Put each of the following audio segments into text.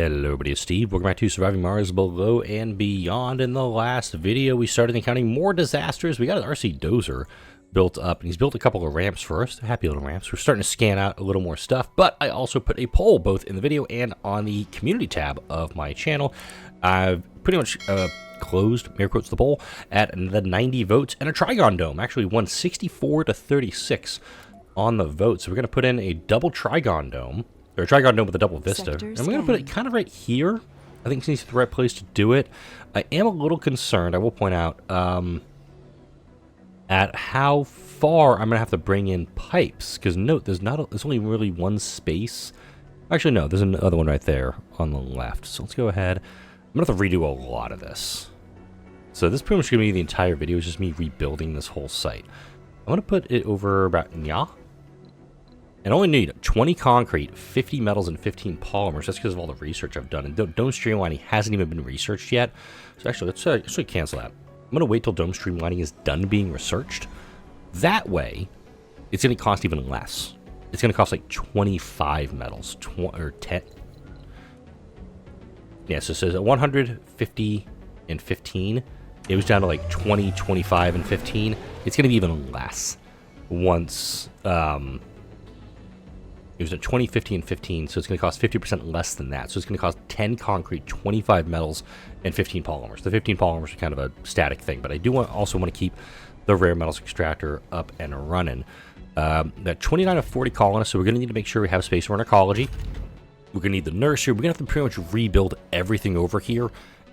Hello everybody, it's Steve. Welcome back to Surviving Mars Below and Beyond. In the last video, we started encountering more disasters. We got an RC dozer built up, and he's built a couple of ramps for us. Happy little ramps. We're starting to scan out a little more stuff, but I also put a poll both in the video and on the community tab of my channel. I've pretty much closed, air quotes, the poll at the 90 votes, and a Trigon Dome actually won 64 to 36 on the vote. So we're going to put in a double Trigon Dome. Or a Trigon Dome with a double vista. And we're going to put it kind of right here. I think it's the right place to do it. I am a little concerned, I will point out, at how far I'm going to have to bring in pipes. Because note, there's only really one space. Actually, no, there's another one right there on the left. So let's go ahead. I'm going to have to redo a lot of this. So this is pretty much going to be the entire video. It's just me rebuilding this whole site. I'm going to put it over about and only need 20 concrete, 50 metals, and 15 polymers. That's because of all the research I've done. And Dome Streamlining hasn't even been researched yet. So actually, let's actually cancel that. I'm going to wait till Dome Streamlining is done being researched. That way, it's going to cost even less. It's going to cost like 25 metals, or 10. Yeah, so it says 150 and 15. It was down to like 20, 25, and 15. It's going to be even less once... It was at 20, 50, and 15, so it's going to cost 50% less than that. So it's going to cost 10 concrete, 25 metals, and 15 polymers. The 15 polymers are kind of a static thing, but I do also want to keep the rare metals extractor up and running. That 29 of 40 colonists, so we're going to need to make sure we have space for an ecology. We're going to need the nursery. We're going to have to pretty much rebuild everything over here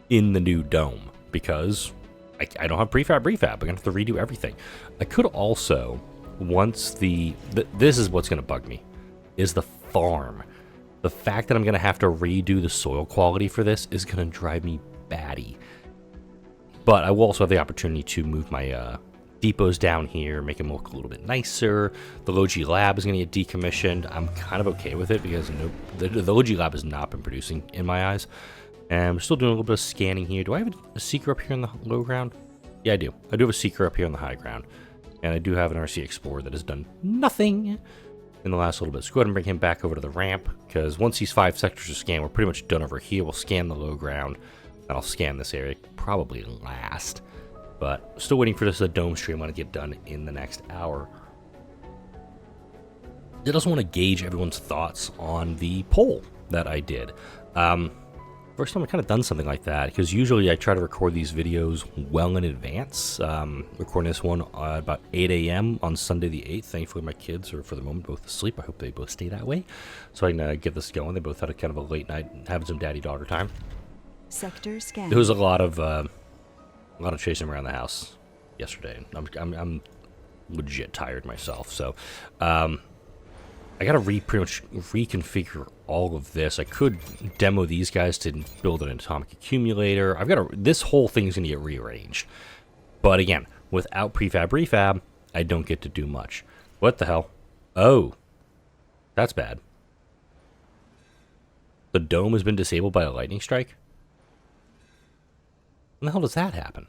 in the new dome, because I don't have prefab. I'm going to have to redo everything. I could also, once this is what's going to bug me, is the farm. The fact that I'm going to have to redo the soil quality for this is going to drive me batty. But I will also have the opportunity to move my depots down here, make them look a little bit nicer. The Logi Lab is going to get decommissioned. I'm kind of okay with it because the Logi Lab has not been producing in my eyes. And we're still doing a little bit of scanning here. Do I have a seeker up here in the low ground? Yeah, I do. I do have a seeker up here on the high ground. And I do have an RC Explorer that has done nothing in the last little bit. So go ahead and bring him back over to the ramp, because once these 5 sectors are scanned, we're pretty much done over here. We'll scan the low ground, and I'll scan this area probably last. But still waiting for this dome stream to get done in the next hour. I just want to gauge everyone's thoughts on the poll that I did. First time I've kind of done something like that, because usually I try to record these videos well in advance. Recording this one at about 8 a.m. on Sunday the 8th. Thankfully, my kids are, for the moment, both asleep. I hope they both stay that way, so I can get this going. They both had a kind of a late night, having some daddy-daughter time. Sector scan. There was a lot of chasing around the house yesterday. I'm legit tired myself, so I gotta pretty much reconfigure all of this. I could demo these guys to build an atomic accumulator. This whole thing's gonna get rearranged. But again, without refab, I don't get to do much. What the hell? Oh, that's bad. The dome has been disabled by a lightning strike? When the hell does that happen?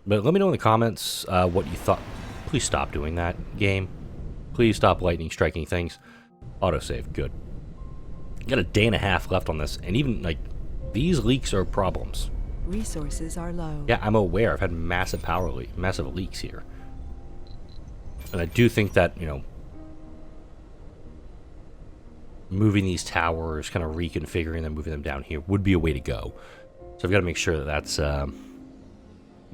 But let me know in the comments what you thought. Please stop doing that, game. Please stop lightning striking things. Autosave, good. Got a day and a half left on this, and even, like, these leaks are problems. Resources are low. Yeah, I'm aware. I've had massive massive leaks here. And I do think that, you know, moving these towers, kind of reconfiguring them, moving them down here would be a way to go. So I've got to make sure that that's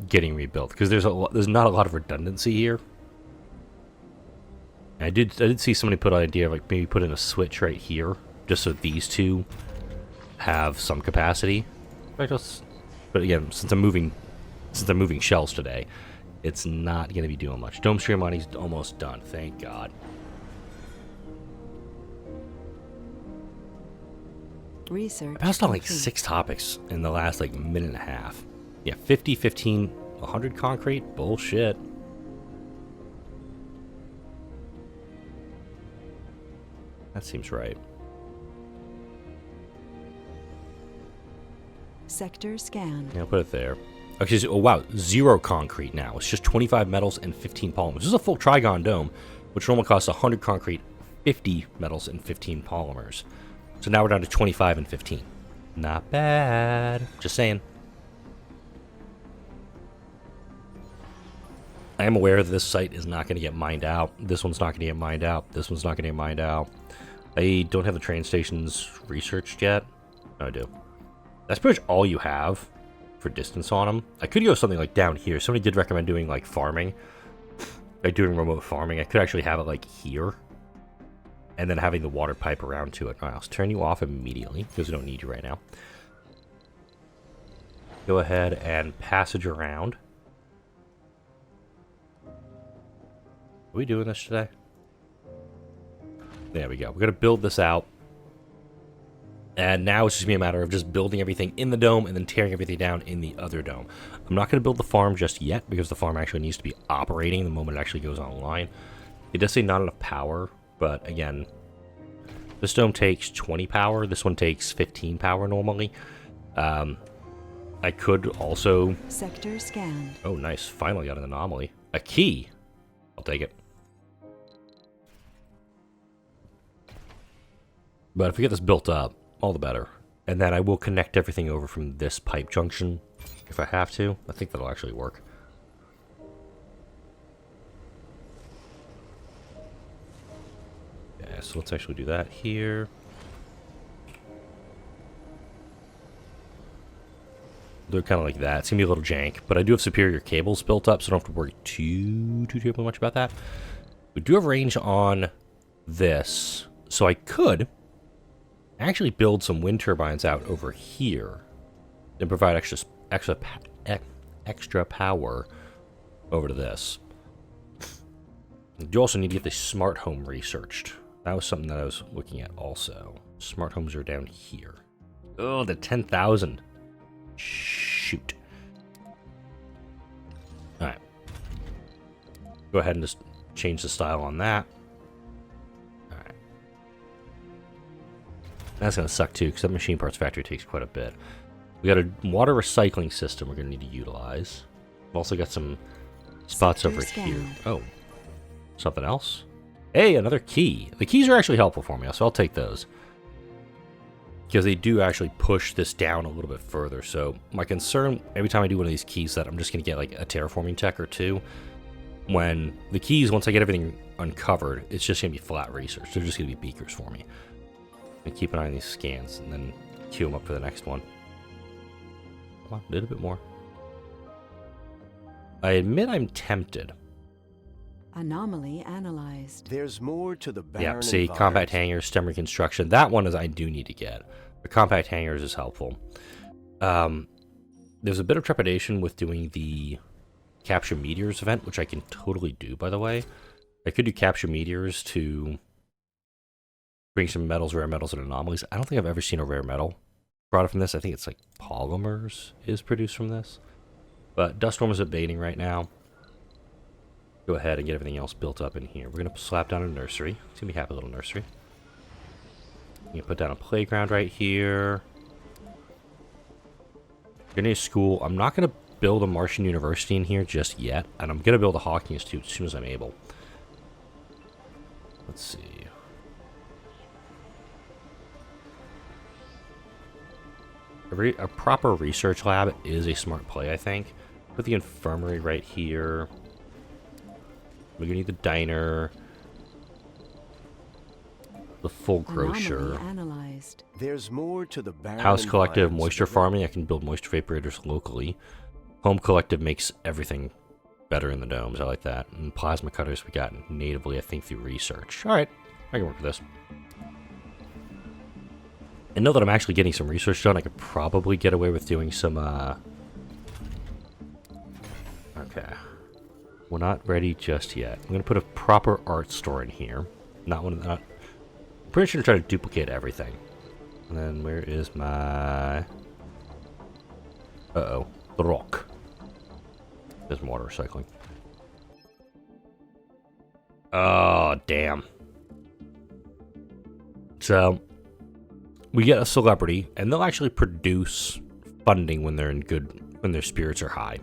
getting rebuilt, because there's not a lot of redundancy here. I did see somebody put an idea of, like, maybe put in a switch right here, just so these two have some capacity. But again, since I'm moving shells today, it's not going to be doing much. Dome Streamlining is almost done, thank God. Research. I passed on like 6 topics in the last like minute and a half. Yeah, 50, 15, 100 concrete? Bullshit. That seems right. Sector scan. Yeah, I'll put it there. Okay, so, oh wow, 0 concrete now. It's just 25 metals and 15 polymers. This is a full Trigon Dome, which normally costs 100 concrete, 50 metals and 15 polymers. So now we're down to 25 and 15. Not bad. Just saying. I am aware that this site is not going to get mined out. This one's not going to get mined out. This one's not going to get mined out. I don't have the train stations researched yet. No, I do. That's pretty much all you have for distance on them. I could go something like down here. Somebody did recommend doing like farming. Like doing remote farming. I could actually have it like here. And then having the water pipe around to it. Alright, I'll turn you off immediately because we don't need you right now. Go ahead and passage around. Are we doing this today? There we go. We're going to build this out. And now it's just going to be a matter of just building everything in the dome and then tearing everything down in the other dome. I'm not going to build the farm just yet because the farm actually needs to be operating the moment it actually goes online. It does say not enough power, but again, this dome takes 20 power. This one takes 15 power normally. I could also... Sector scanned. Oh, nice. Finally got an anomaly. A key. I'll take it. But if we get this built up, all the better. And then I will connect everything over from this pipe junction if I have to. I think that'll actually work. Yeah, so let's actually do that here. They're kind of like that. It's going to be a little jank, but I do have superior cables built up, so I don't have to worry too terribly much about that. We do have range on this, so I could actually build some wind turbines out over here and provide extra power over to this. You do also need to get the smart home researched. That was something that I was looking at also. Smart homes are down here. Oh, the 10,000. Shoot. Alright. Go ahead and just change the style on that. Alright. That's going to suck too, because that machine parts factory takes quite a bit. We got a water recycling system we're going to need to utilize. We've also got some spots over here. Oh. Something else? Hey, another key. The keys are actually helpful for me, so I'll take those. Because they do actually push this down a little bit further. So my concern, every time I do one of these keys, that I'm just going to get like a terraforming tech or two. When the keys, once I get everything uncovered, it's just going to be flat research. They're just going to be beakers for me. And keep an eye on these scans and then queue them up for the next one. Come on, did a bit more. I admit I'm tempted. Anomaly analyzed. There's more to the barren Yeah, see, environment. compact hangars, stem reconstruction. That one is I do need to get. The compact hangars is helpful. There's a bit of trepidation with doing the capture meteors event, which I can totally do, by the way. I could do capture meteors to bring some metals, rare metals, and anomalies. I don't think I've ever seen a rare metal brought up from this. I think it's like polymers is produced from this. But Duststorm is abating right now. Go ahead and get everything else built up in here. We're going to slap down a nursery. It's going to be a happy little nursery. I'm going to put down a playground right here. Going to need a school. I'm not going to build a Martian university in here just yet. And I'm going to build a Hawking Institute as soon as I'm able. Let's see. A proper research lab is a smart play, I think. Put the infirmary right here. We're gonna need the diner, the full grocer, Analyzed. There's more to the barren house collective, environments moisture of the- farming. I can build moisture vaporators locally. Home collective makes everything better in the domes. I like that. And plasma cutters we got natively, I think, through research. All right, I can work with this. And now that I'm actually getting some research done, I could probably get away with doing some. Okay. We're not ready just yet. I'm going to put a proper art store in here. Not one of that. I'm pretty sure to try to duplicate everything. And then where is my... Uh-oh. The rock. There's water recycling. Oh, damn. So, we get a celebrity, and they'll actually produce funding when they're in good... when their spirits are high.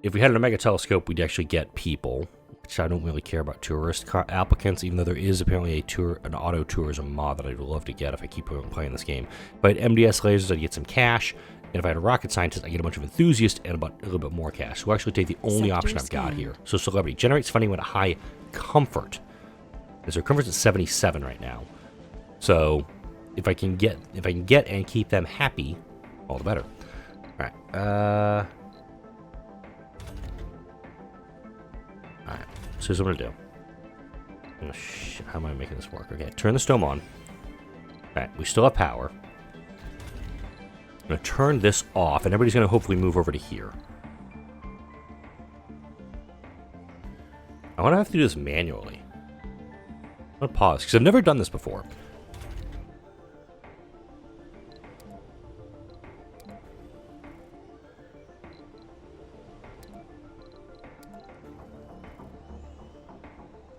If we had an Omega telescope, we'd actually get people which I don't really care about tourist applicants, even though there is apparently an auto tourism mod that I'd love to get if I keep playing this game. If I had MDS lasers, I'd get some cash, and if I had a rocket scientist, I get a bunch of enthusiasts and a little bit more cash. So we'll actually take the only option I've got here. So celebrity generates funding with a high comfort. And so comfort's at 77 right now. So if I can get and keep them happy, all the better. All right. All right. So here's what I'm gonna do. Oh, shit, how am I making this work? Okay, turn the dome on. All right, we still have power. I'm gonna turn this off, and everybody's gonna hopefully move over to here. I wanna have to do this manually. I'm gonna pause because I've never done this before.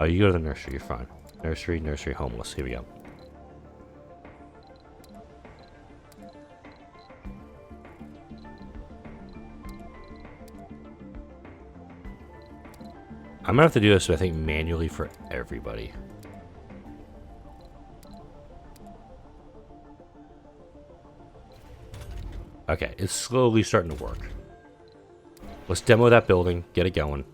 Oh, you go to the nursery, you're fine. Nursery, homeless. Here we go. I'm gonna have to do this, I think, manually for everybody. Okay, it's slowly starting to work. Let's demo that building, get it going.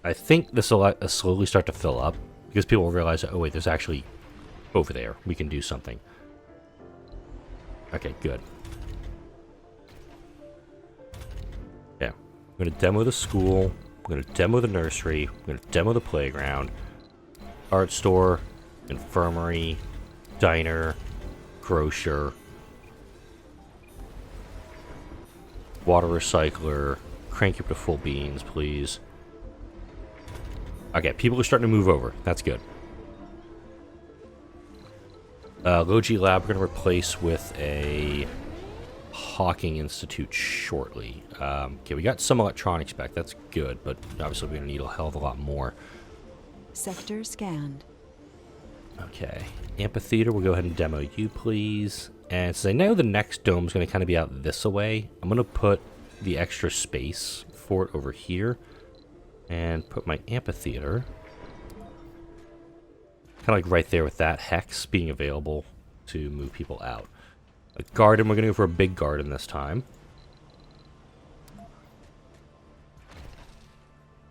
I think this will slowly start to fill up, because people will realize that, oh wait, there's actually over there. We can do something. Okay, good. Yeah, I'm going to demo the school. I'm going to demo the nursery. I'm going to demo the playground. Art store, infirmary, diner, grocer, water recycler. Crank you up to full beans, please. Okay, people are starting to move over. That's good. Logi Lab we're going to replace with a Hawking Institute shortly. Okay, we got some electronics back. That's good, but obviously we're going to need a hell of a lot more. Sector scanned. Okay. Amphitheater, we'll go ahead and demo you, please. And since I know the next dome's going to kind of be out this way, I'm going to put the extra space for it over here. And put my amphitheater kind of like right there with that hex being available to move people out. A garden, we're going to go for a big garden this time.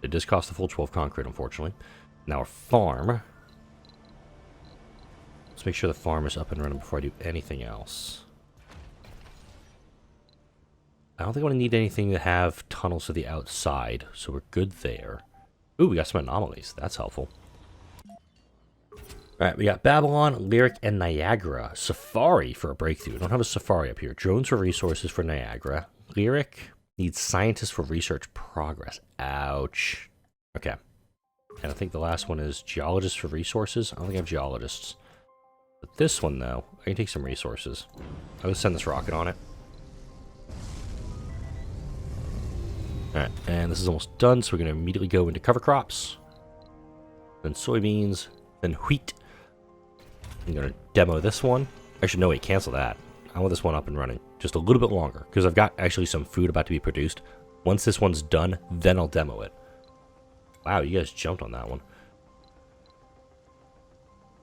It does cost the full 12 concrete, unfortunately. Now a farm. Let's make sure the farm is up and running before I do anything else. I don't think I want to need anything to have tunnels to the outside, so we're good there. Ooh, we got some anomalies. That's helpful. Alright, we got Babylon, Lyric, and Niagara. Safari for a breakthrough. We don't have a Safari up here. Drones for resources for Niagara. Lyric needs scientists for research progress. Ouch. Okay. And I think the last one is geologists for resources. I don't think I have geologists. But this one, though, I can take some resources. I'm going to send this rocket on it. Alright, and this is almost done, so we're going to immediately go into cover crops. Then soybeans, then wheat. I'm going to demo this one. Actually, no, wait, cancel that. I want this one up and running just a little bit longer, because I've got actually some food about to be produced. Once this one's done, then I'll demo it. Wow, you guys jumped on that one.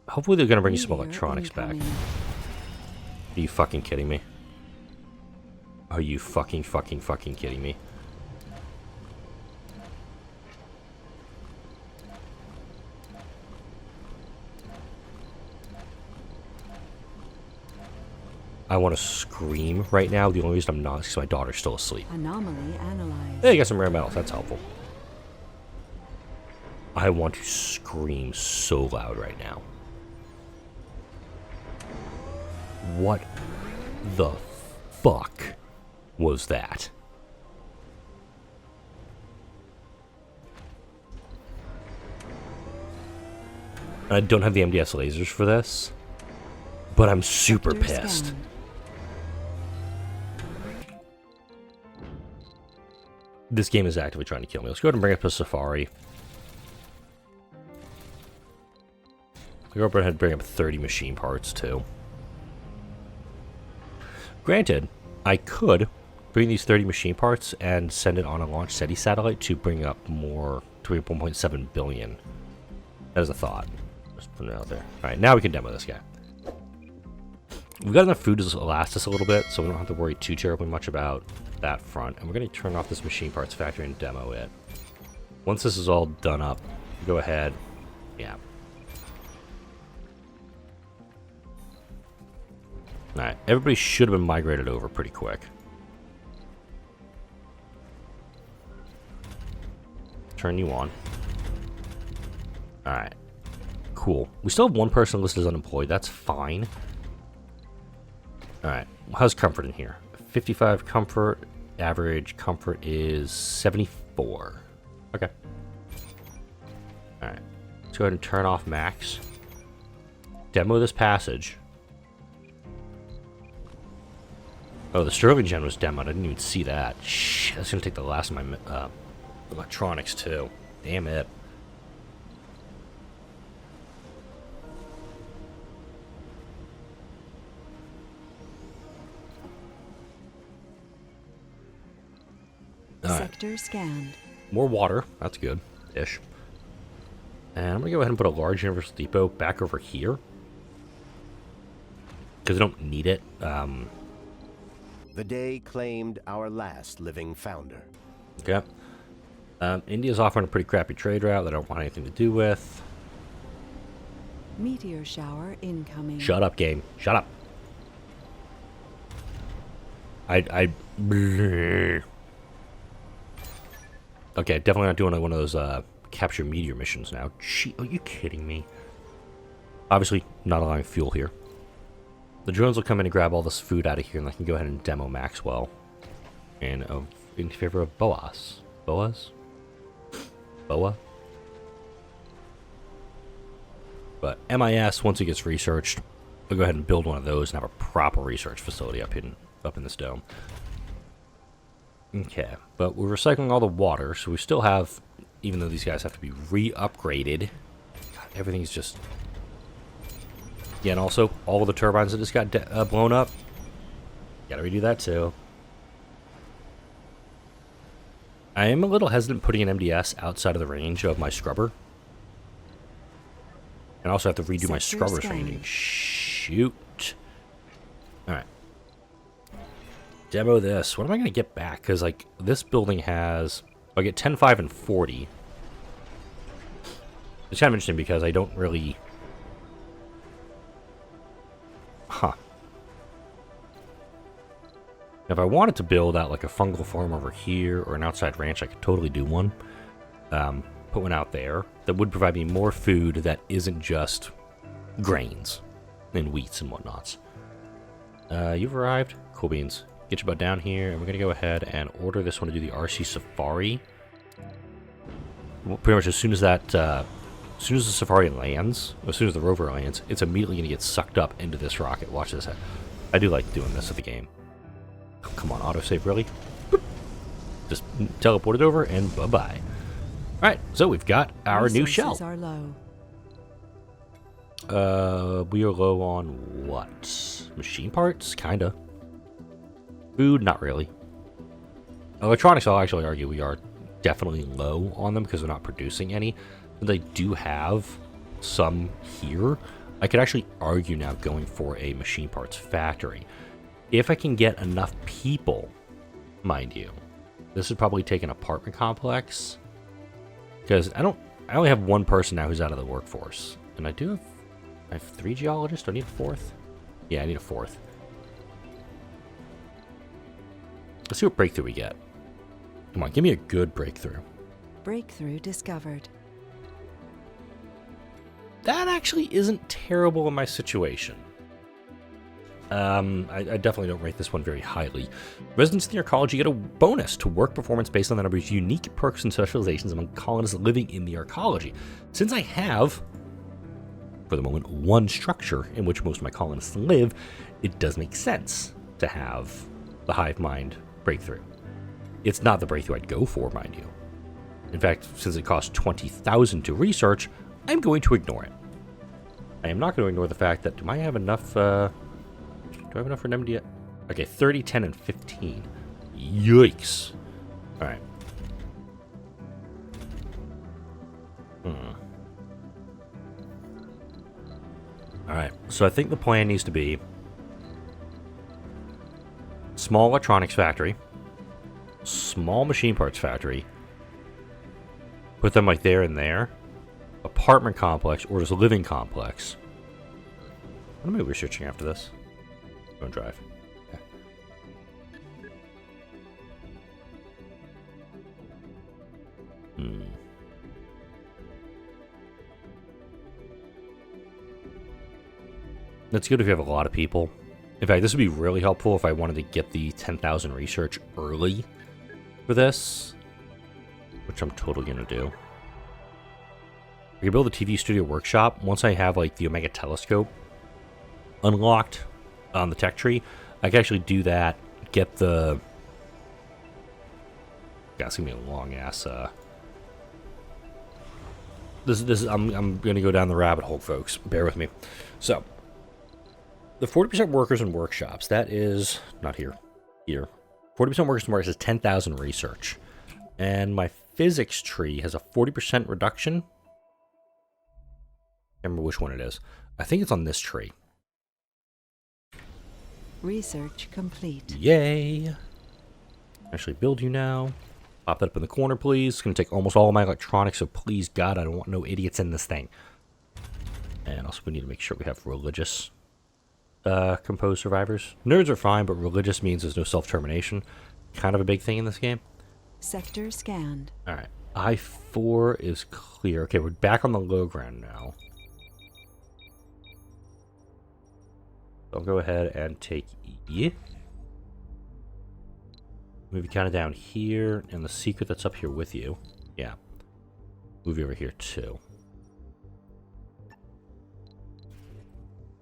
Hopefully they're going to bring you some electronics back. Are you fucking kidding me? Are you fucking kidding me? I want to scream right now. The only reason I'm not is because my daughter's still asleep. Anomaly analyzed. Hey, you got some rare metals. That's helpful. I want to scream so loud right now. What the fuck was that? I don't have the MDS lasers for this, but I'm super pissed. Scanned. This game is actively trying to kill me. Let's go ahead and bring up a Safari. I'll go ahead and bring up 30 machine parts, too. Granted, I could bring these 30 machine parts and send it on a launch SETI satellite to bring up more to be 1.7 billion. That is a thought. Just putting it out there. All right, now we can demo this guy. We've got enough food to last us a little bit, so we don't have to worry too terribly much about that front. And we're going to turn off this machine parts factory and demo it. Once this is all done up, go ahead. Yeah. Alright, everybody should have been migrated over pretty quick. Turn you on. Alright. Cool. We still have one person listed as unemployed. That's fine. Alright. How's comfort in here? 55 comfort. Average comfort is 74. Okay. Alright. Let's go ahead and turn off max. Demo this passage. Oh, the Sterling gen was demoed. I didn't even see that. Shh, that's going to take the last of my electronics, too. Damn it. Sector scanned. More water. That's good. Ish. And I'm going to go ahead and put a large Universal Depot back over here. Because I don't need it. The day claimed our last living founder. Okay. India's offering a pretty crappy trade route that I don't want anything to do with. Meteor shower incoming. Shut up, game. Shut up. Okay, definitely not doing one of those capture meteor missions now. Gee, are you kidding me? Obviously, not allowing fuel here. The drones will come in and grab all this food out of here, and I can go ahead and demo Maxwell in favor of Boas. Boas? Boa? But MIS, once it gets researched, we'll go ahead and build one of those and have a proper research facility up in this dome. Okay, but we're recycling all the water, so we still have, even though these guys have to be re-upgraded, God, everything's just... Yeah, and also, all of the turbines that just got blown up, gotta redo that too. I am a little hesitant putting an MDS outside of the range of my scrubber. And also have to redo my scrubber training. Shoot. Alright. Demo this. What am I going to get back? Because, like, this building has... I get 10, 5, and 40. It's kind of interesting because I don't really... Huh. If I wanted to build out, like, a fungal farm over here or an outside ranch, I could totally do one. Put one out there that would provide me more food that isn't just grains and wheats and whatnots. You've arrived. Cool beans. Get your butt down here, and we're going to go ahead and order this one to do the RC Safari. Well, pretty much as soon as that, as soon as the Safari lands, as soon as the rover lands, it's immediately going to get sucked up into this rocket. Watch this. I do like doing this with the game. Oh, come on, autosave, really? Boop. Just teleport it over, and bye-bye. Alright, so we've got our new shell. Are low. We are low on what? Machine parts? Kinda. Food? Not really. Electronics, I'll actually argue we are definitely low on them because we're not producing any. But they do have some here. I could actually argue now going for a machine parts factory. If I can get enough people, mind you. This would probably take an apartment complex. Because I only have one person now who's out of the workforce. And I have 3 geologists. Do I need a 4th? Yeah, I need a 4th. Let's see what breakthrough we get. Come on, give me a good breakthrough. Breakthrough discovered. That actually isn't terrible in my situation. I definitely don't rate this one very highly. Residents in your college, you get a bonus to work performance based on the number of unique perks and specializations among colonists living in the arcology. Since I have, for the moment, one structure in which most of my colonists live, it does make sense to have the hive mind breakthrough. It's not the breakthrough I'd go for, mind you. In fact, since it costs 20,000 to research, I'm going to ignore it. I am not going to ignore the fact that, do I have enough, do I have enough for an MD? Okay, 30, 10, and 15. Yikes. Alright. Alright, so I think the plan needs to be small electronics factory, small machine parts factory, put them like there and there, apartment complex, or just a living complex. What am I researching after this? Go and drive. Okay. That's good if you have a lot of people. In fact, this would be really helpful if I wanted to get the 10,000 research early for this, which I'm totally going to do. I can build a TV studio workshop. Once I have like the Omega telescope unlocked on the tech tree, I can actually do that, get the... Yeah, it's going to be a long ass... I'm going to go down the rabbit hole, folks. Bear with me. So... the 40% workers and workshops, that is, not here, here. 40% workers and workshops is 10,000 research. And my physics tree has a 40% reduction. I can't remember which one it is. I think it's on this tree. Research complete. Yay! Actually build you now. Pop that up in the corner, please. It's going to take almost all of my electronics, so please, God, I don't want no idiots in this thing. And also we need to make sure we have religious... composed survivors. Nerds are fine, but religious means there's no self-termination. Kind of a big thing in this game. Sector scanned. Alright. I-4 is clear. Okay, we're back on the low ground now. I'll go ahead and take E. Move you kind of down here, and the secret that's up here with you. Yeah. Move you over here too.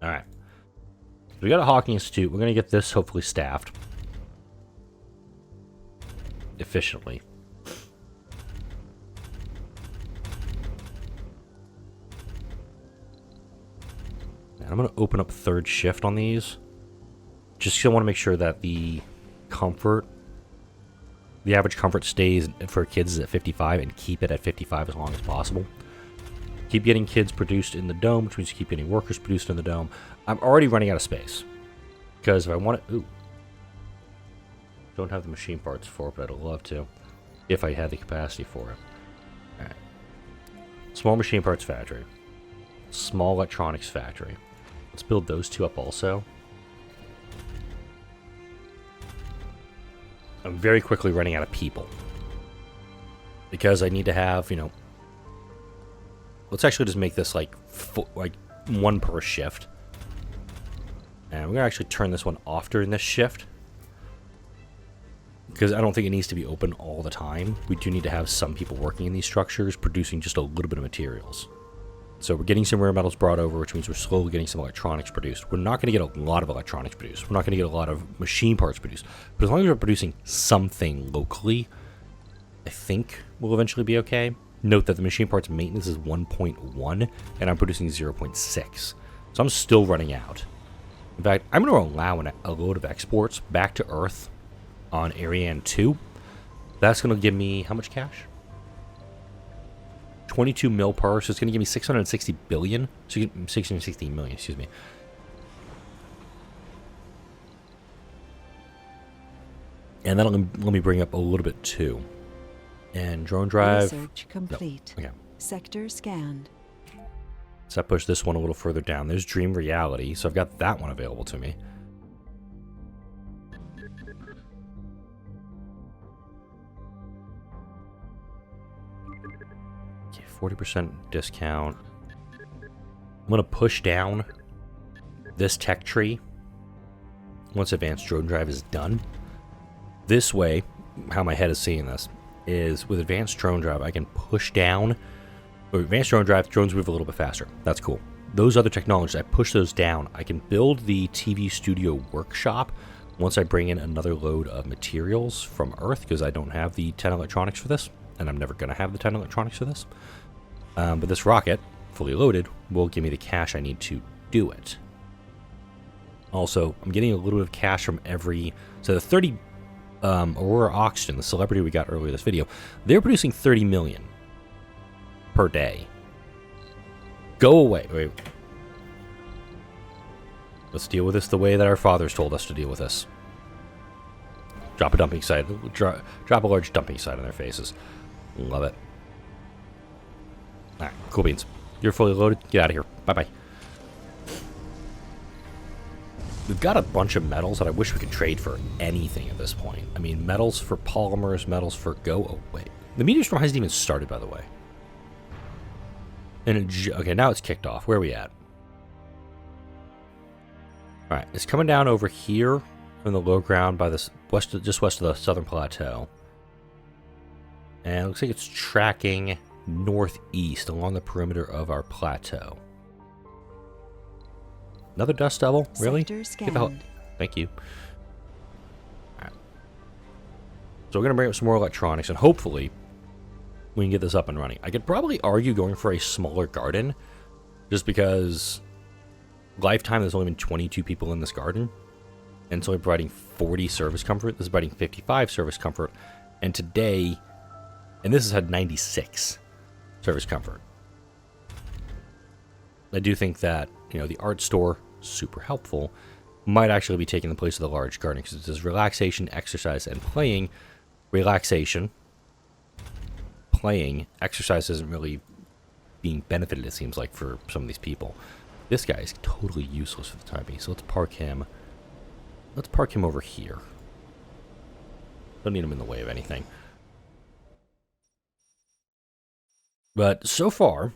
Alright. We got a Hawking Institute. We're going to get this hopefully staffed efficiently. And I'm going to open up third shift on these. Just because I want to make sure that the comfort, the average comfort stays for kids is at 55 and keep it at 55 as long as possible. Keep getting kids produced in the dome, which means you keep getting workers produced in the dome. I'm already running out of space. Because if I want to... Ooh. Don't have the machine parts for it, but I'd love to. If I had the capacity for it. Alright. Small machine parts factory. Small electronics factory. Let's build those two up also. I'm very quickly running out of people. Because I need to have, you know... Let's actually just make this like one per shift. And we're going to actually turn this one off during this shift. Because I don't think it needs to be open all the time. We do need to have some people working in these structures, producing just a little bit of materials. So we're getting some rare metals brought over, which means we're slowly getting some electronics produced. We're not going to get a lot of electronics produced. We're not going to get a lot of machine parts produced. But as long as we're producing something locally, I think we'll eventually be okay. Note that the machine parts maintenance is 1.1, and I'm producing 0.6. So I'm still running out. In fact, I'm going to allow a load of exports back to Earth on Ariane 2. That's going to give me, how much cash? 22 mil per, so it's going to give me 660 billion. 660 million, excuse me. And that'll let me bring up a little bit too. And drone drive. Research complete. No. Okay. Sector scanned. So I push this one a little further down. There's Dream Reality, so I've got that one available to me. Okay, 40% discount. I'm going to push down this tech tree once Advanced Drone Drive is done. This way, how my head is seeing this, is with Advanced Drone Drive, I can push down. With Advanced Drone Drive, drones move a little bit faster. That's cool. Those other technologies, I push those down. I can build the TV studio workshop once I bring in another load of materials from Earth, because I don't have the 10 electronics for this, and I'm never going to have the 10 electronics for this. But this rocket, fully loaded, will give me the cash I need to do it. Also, I'm getting a little bit of cash from every... So the 30... Aurora Oxygen, the celebrity we got earlier in this video, they're producing 30 million per day. Go away. Wait. Let's deal with this the way that our fathers told us to deal with this. Drop a dumping site. Drop a large dumping site on their faces. Love it. Alright, cool beans. You're fully loaded. Get out of here. Bye-bye. We've got a bunch of metals that I wish we could trade for anything at this point. I mean, metals for polymers, metals for go away. The meteor storm hasn't even started, by the way. And okay, now it's kicked off. Where are we at? Alright, it's coming down over here in the low ground by this just west of the southern plateau. And it looks like it's tracking northeast along the perimeter of our plateau. Another dust devil? Really? Thank you. Alright. So we're going to bring up some more electronics, and hopefully we can get this up and running. I could probably argue going for a smaller garden, just because lifetime there's only been 22 people in this garden, and it's only providing 40 service comfort. This is providing 55 service comfort, and today, and this has had 96 service comfort. I do think that, you know, the art store, super helpful, might actually be taking the place of the large garden, because it says relaxation, exercise, and playing. Relaxation, playing, exercise isn't really being benefited, it seems like, for some of these people. This guy is totally useless for the time being, so let's park him. Let's park him over here. Don't need him in the way of anything. But so far,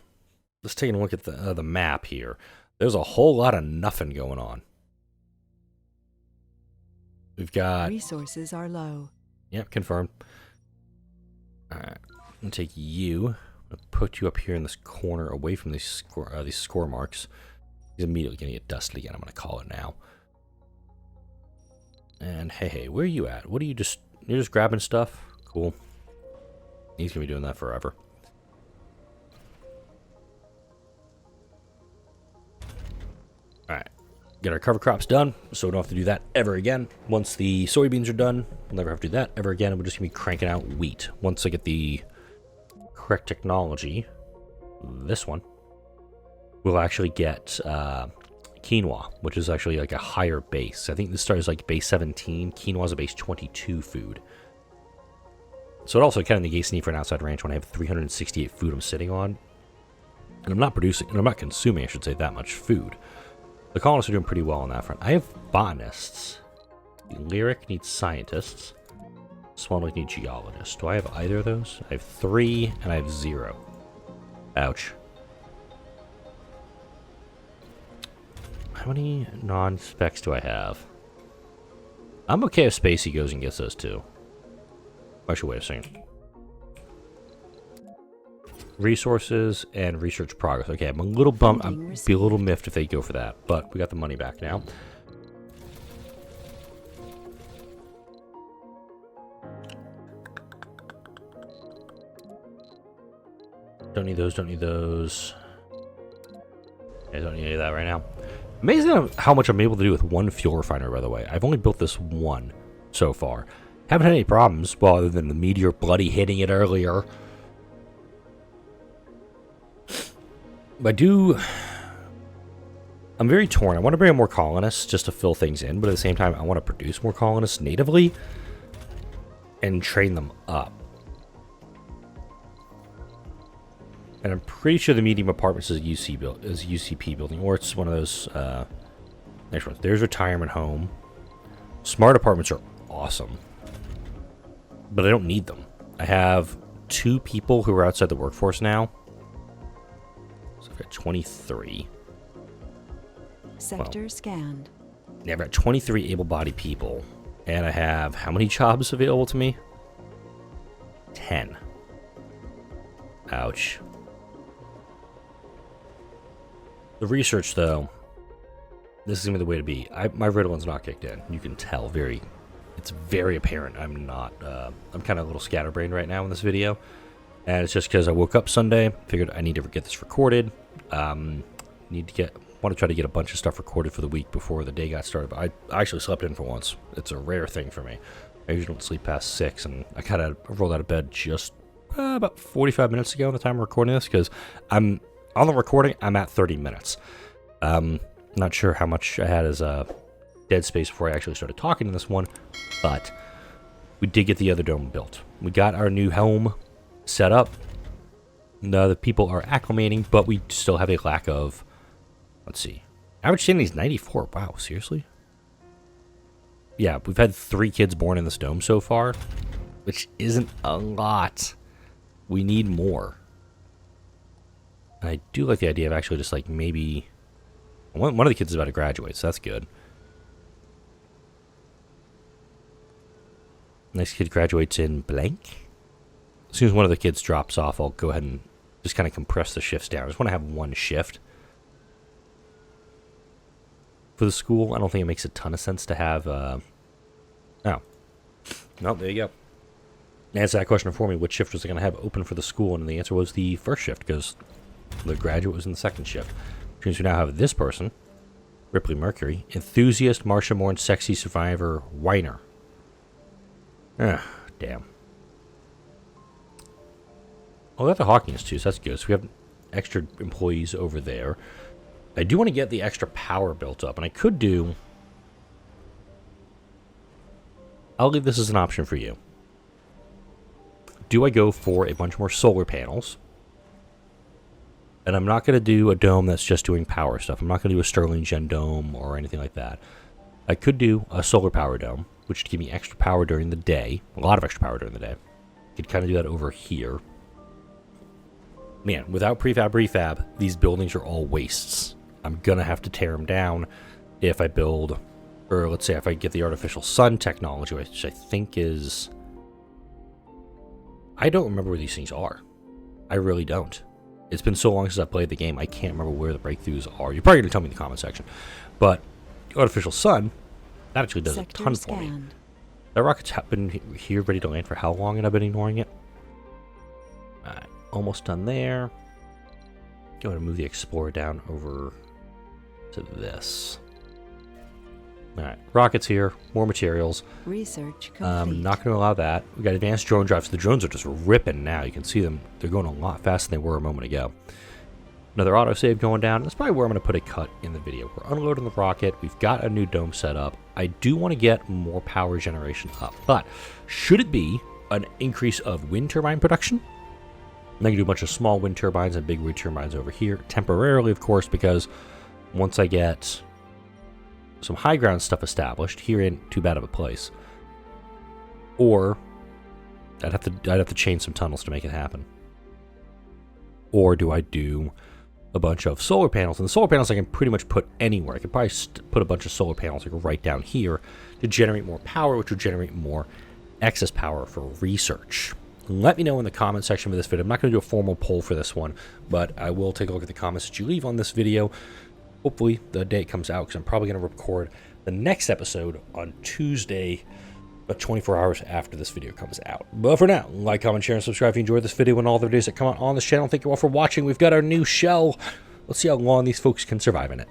let's take a look at the map here. There's a whole lot of nothing going on. We've got... Resources are low. Yep, confirmed. Alright, I'm going to take you. I'm going to put you up here in this corner away from these score marks. He's immediately going to get dusted again. I'm going to call it now. And hey, where are you at? What are you just... You're just grabbing stuff? Cool. He's going to be doing that forever. Alright, get our cover crops done, so we don't have to do that ever again. Once the soybeans are done, we'll never have to do that ever again. We're just going to be cranking out wheat. Once I get the correct technology, this one, we'll actually get quinoa, which is actually like a higher base. I think this starts like base 17. Quinoa is a base 22 food. So it also kind of negates the need for an outside ranch when I have 368 food I'm sitting on. And I'm not producing, and I'm not consuming, I should say, that much food. The colonists are doing pretty well on that front. I have botanists. Lyric needs scientists. Swan Lake needs geologists. Do I have either of those? I have 3 and I have 0. Ouch. How many non-specs do I have? I'm okay if Spacey goes and gets those too. Actually, wait a second. Resources and research progress. Okay, I'm a little bummed. I'd be a little miffed if they go for that, but we got the money back now. Don't need those, don't need those. I don't need any of that right now. Amazing how much I'm able to do with one fuel refiner, by the way. I've only built this one so far. Haven't had any problems, well, other than the meteor bloody hitting it earlier. But I'm very torn. I want to bring in more colonists just to fill things in, but at the same time, I want to produce more colonists natively and train them up. And I'm pretty sure the medium apartments is UCP building, or it's one of those next ones. There's retirement home. Smart apartments are awesome, but I don't need them. I have 2 people who are outside the workforce now. So I've got 23. Sector scanned. Yeah, I've got 23 able-bodied people. And I have how many jobs available to me? 10. Ouch. The research, though, this is going to be the way to be. My Ritallin's not kicked in. You can tell it's very apparent. I'm not, I'm kind of a little scatterbrained right now in this video. And it's just because I woke up Sunday, figured I need to get this recorded. Want to try to get a bunch of stuff recorded for the week before the day got started. But I actually slept in for once. It's a rare thing for me. I usually don't sleep past 6, and I kind of rolled out of bed just about 45 minutes ago at the time of recording this, because I'm on the recording, I'm at 30 minutes. Not sure how much I had as dead space before I actually started talking in this one, but we did get the other dome built. We got our new home set up. Now the people are acclimating, but we still have a lack of, let's see, average standing is 94. Wow, seriously? Yeah, we've had 3 kids born in this dome so far, which isn't a lot. We need more. And I do like the idea of actually just like maybe one of the kids is about to graduate, so that's good. Next kid graduates in blank. As soon as one of the kids drops off, I'll go ahead and just kind of compress the shifts down. I just want to have one shift for the school. I don't think it makes a ton of sense to have... Oh. No, there you go. Answer that question for me. Which shift was I going to have open for the school? And the answer was the first shift, because the graduate was in the second shift. Which means we now have this person, Ripley Mercury, enthusiast, Martian-born, sexy survivor, whiner. Ah, damn. Oh, we got the Hawkins too, so that's good. So we have extra employees over there. I do want to get the extra power built up, and I could do... I'll leave this as an option for you. Do I go for a bunch more solar panels? And I'm not going to do a dome that's just doing power stuff. I'm not going to do a Stirling Gen dome or anything like that. I could do a solar power dome, which would give me extra power during the day. A lot of extra power during the day. Could kind of do that over here. Man, without refab, these buildings are all wastes. I'm going to have to tear them down if I build, or let's say if I get the artificial sun technology, which I think is... I don't remember where these things are. I really don't. It's been so long since I played the game, I can't remember where the breakthroughs are. You're probably going to tell me in the comment section. But artificial sun, that actually does Sector a ton for me. scanned. That rocket's been here ready to land for how long, and I've been ignoring it? Alright, almost done there. Go ahead and move the Explorer down over to this. Alright, rockets here, more materials. Research complete. Not going to allow that. We got advanced drone drives. The drones are just ripping now. You can see them. They're going a lot faster than they were a moment ago. Another autosave going down. That's probably where I'm going to put a cut in the video. We're unloading the rocket. We've got a new dome set up. I do want to get more power generation up. But should it be an increase of wind turbine production? And I can do a bunch of small wind turbines and big wind turbines over here. Temporarily, of course, because once I get some high ground stuff established, here ain't too bad of a place. Or I'd have to chain some tunnels to make it happen. Or do I do a bunch of solar panels? And the solar panels I can pretty much put anywhere. I could probably put a bunch of solar panels like right down here to generate more power, which would generate more excess power for research. Let me know in the comment section of this video. I'm not going to do a formal poll for this one, but I will take a look at the comments that you leave on this video. Hopefully the day it comes out, because I'm probably going to record the next episode on Tuesday, but 24 hours after this video comes out. But for now, like, comment, share, and subscribe if you enjoyed this video and all the videos that come out on this channel. Thank you all for watching. We've got our new shell. Let's see how long these folks can survive in it.